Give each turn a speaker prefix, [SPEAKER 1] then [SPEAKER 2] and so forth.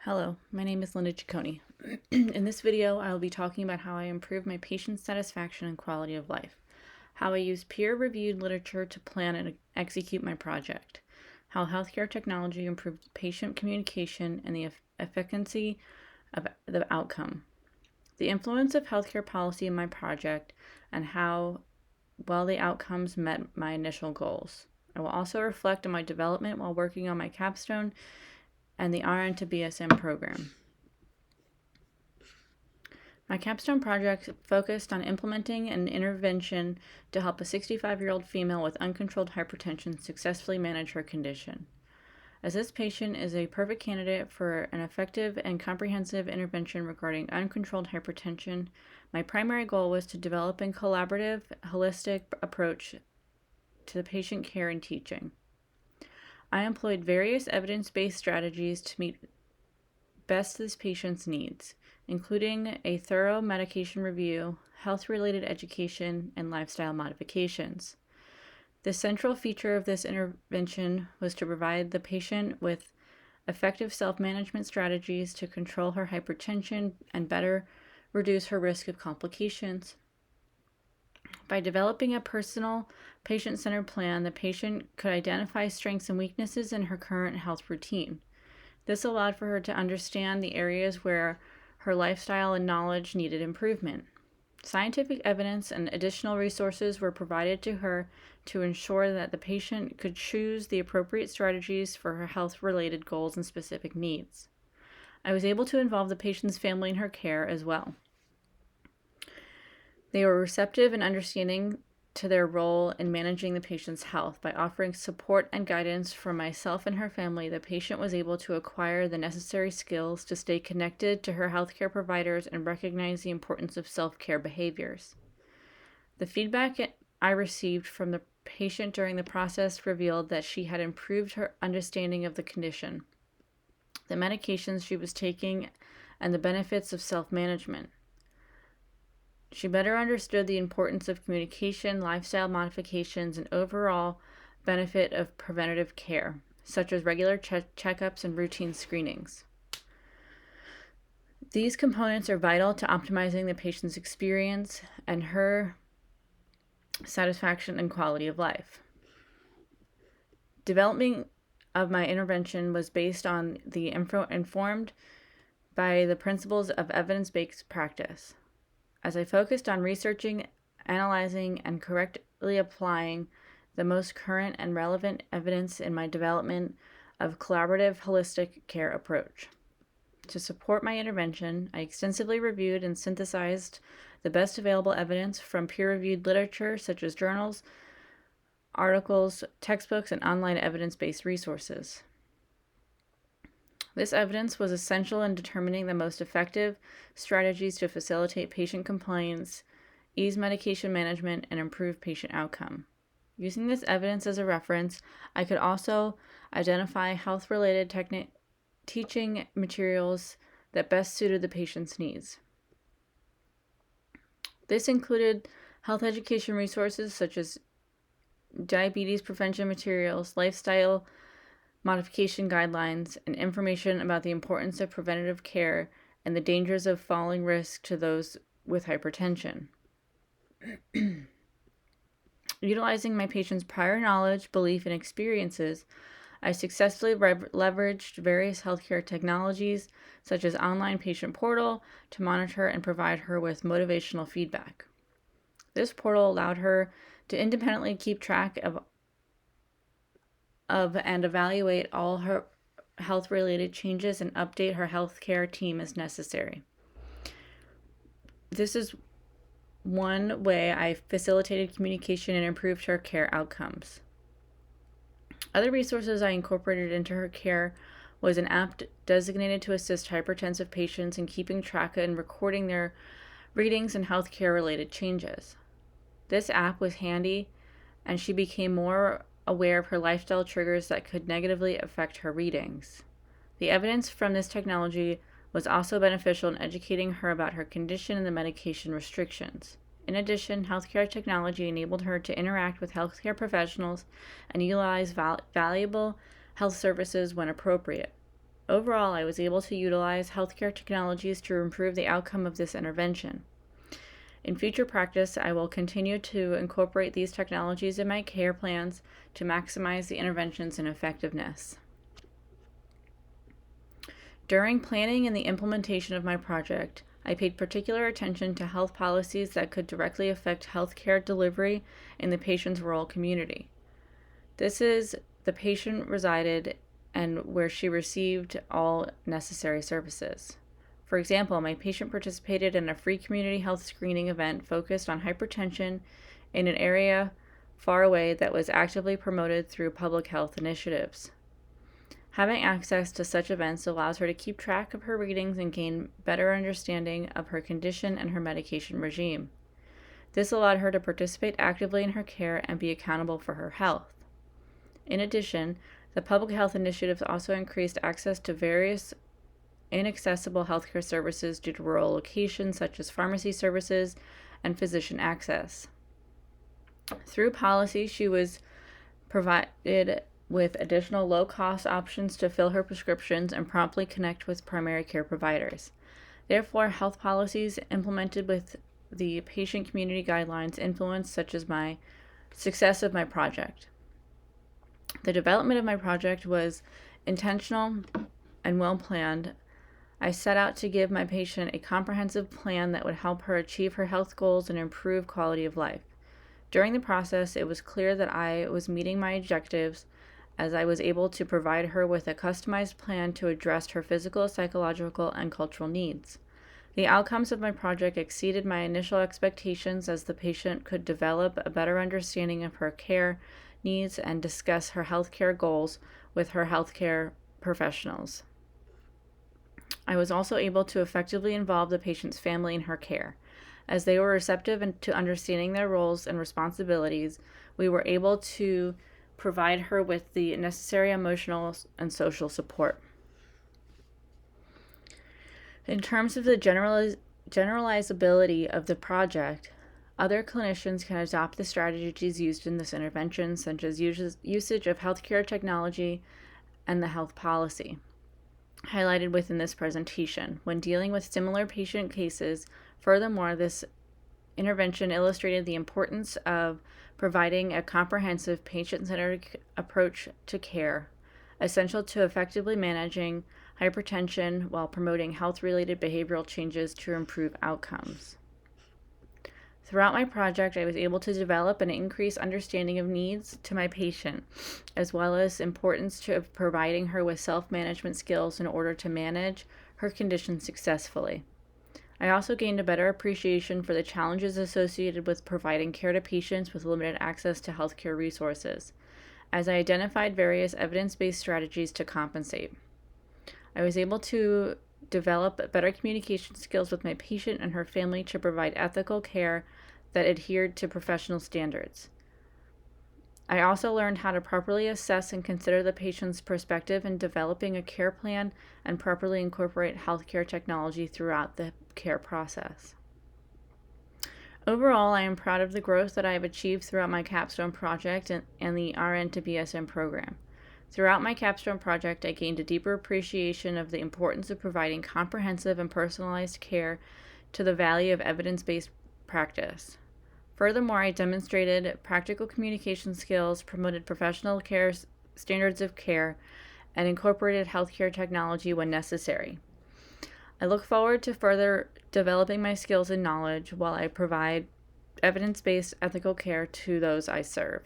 [SPEAKER 1] Hello, my name is Linda Ciccone. In this video, I will be talking about how I improve my patient satisfaction and quality of life, how I use peer-reviewed literature to plan and execute my project, how healthcare technology improves patient communication and the efficacy of the outcome, the influence of healthcare policy in my project, and how well the outcomes met my initial goals. I will also reflect on my development while working on my capstone and the RN to BSN program. My capstone project focused on implementing an intervention to help a 65-year-old female with uncontrolled hypertension successfully manage her condition. As this patient is a perfect candidate for an effective and comprehensive intervention regarding uncontrolled hypertension, my primary goal was to develop a collaborative, holistic approach to the patient care and teaching. I employed various evidence-based strategies to meet best this patient's needs, including a thorough medication review, health-related education, and lifestyle modifications. The central feature of this intervention was to provide the patient with effective self-management strategies to control her hypertension and better reduce her risk of complications. By developing a personal, patient-centered plan, the patient could identify strengths and weaknesses in her current health routine. This allowed for her to understand the areas where her lifestyle and knowledge needed improvement. Scientific evidence and additional resources were provided to her to ensure that the patient could choose the appropriate strategies for her health-related goals and specific needs. I was able to involve the patient's family in her care as well. They were receptive and understanding to their role in managing the patient's health. By offering support and guidance from myself and her family, the patient was able to acquire the necessary skills to stay connected to her healthcare providers and recognize the importance of self-care behaviors. The feedback I received from the patient during the process revealed that she had improved her understanding of the condition, the medications she was taking, and the benefits of self-management. She better understood the importance of communication, lifestyle modifications, and overall benefit of preventative care, such as regular checkups and routine screenings. These components are vital to optimizing the patient's experience and her satisfaction and quality of life. Development of my intervention was based on the informed by the principles of evidence-based practice. As I focused on researching, analyzing, and correctly applying the most current and relevant evidence in my development of collaborative holistic care approach. To support my intervention, I extensively reviewed and synthesized the best available evidence from peer-reviewed literature such as journals, articles, textbooks, and online evidence-based resources. This evidence was essential in determining the most effective strategies to facilitate patient compliance, ease medication management, and improve patient outcome. Using this evidence as a reference, I could also identify health-related teaching materials that best suited the patient's needs. This included health education resources such as diabetes prevention materials, lifestyle modification guidelines, and information about the importance of preventative care and the dangers of falling risk to those with hypertension. Utilizing my patient's prior knowledge, belief, and experiences, I successfully leveraged various healthcare technologies, such as online patient portal, to monitor and provide her with motivational feedback. This portal allowed her to independently keep track of and evaluate all her health-related changes and update her healthcare team as necessary. This is one way I facilitated communication and improved her care outcomes. Other resources I incorporated into her care was an app designated to assist hypertensive patients in keeping track and recording their readings and healthcare-related changes. This app was handy, and she became more aware of her lifestyle triggers that could negatively affect her readings. The evidence from this technology was also beneficial in educating her about her condition and the medication restrictions. In addition, healthcare technology enabled her to interact with healthcare professionals and utilize valuable health services when appropriate. Overall, I was able to utilize healthcare technologies to improve the outcome of this intervention. In future practice, I will continue to incorporate these technologies in my care plans to maximize the interventions and effectiveness. During planning and the implementation of my project, I paid particular attention to health policies that could directly affect healthcare delivery in the patient's rural community. This is the patient resided and where she received all necessary services. For example, my patient participated in a free community health screening event focused on hypertension in an area far away that was actively promoted through public health initiatives. Having access to such events allows her to keep track of her readings and gain better understanding of her condition and her medication regime. This allowed her to participate actively in her care and be accountable for her health. In addition, the public health initiatives also increased access to various inaccessible healthcare services due to rural locations such as pharmacy services and physician access. Through policy, she was provided with additional low-cost options to fill her prescriptions and promptly connect with primary care providers. Therefore, health policies implemented with the patient community guidelines influenced such as my success of my project. The development of my project was intentional and well-planned. I set out to give my patient a comprehensive plan that would help her achieve her health goals and improve quality of life. During the process, it was clear that I was meeting my objectives as I was able to provide her with a customized plan to address her physical, psychological, and cultural needs. The outcomes of my project exceeded my initial expectations as the patient could develop a better understanding of her care needs and discuss her healthcare goals with her healthcare professionals. I was also able to effectively involve the patient's family in her care. As they were receptive to understanding their roles and responsibilities, we were able to provide her with the necessary emotional and social support. In terms of the generalizability of the project, other clinicians can adopt the strategies used in this intervention, such as usage of healthcare technology and the health policy highlighted within this presentation when dealing with similar patient cases. Furthermore, this intervention illustrated the importance of providing a comprehensive patient-centered approach to care, essential to effectively managing hypertension while promoting health-related behavioral changes to improve outcomes. Throughout my project, I was able to develop an increased understanding of needs to my patient, as well as importance of providing her with self-management skills in order to manage her condition successfully. I also gained a better appreciation for the challenges associated with providing care to patients with limited access to healthcare resources, as I identified various evidence-based strategies to compensate. I was able to develop better communication skills with my patient and her family to provide ethical care that adhered to professional standards. I also learned how to properly assess and consider the patient's perspective in developing a care plan and properly incorporate healthcare technology throughout the care process. Overall, I am proud of the growth that I have achieved throughout my capstone project and the RN to BSN program. Throughout my capstone project, I gained a deeper appreciation of the importance of providing comprehensive and personalized care to the value of evidence-based practice. Furthermore, I demonstrated practical communication skills, promoted professional care standards of care, and incorporated healthcare technology when necessary. I look forward to further developing my skills and knowledge while I provide evidence-based ethical care to those I serve.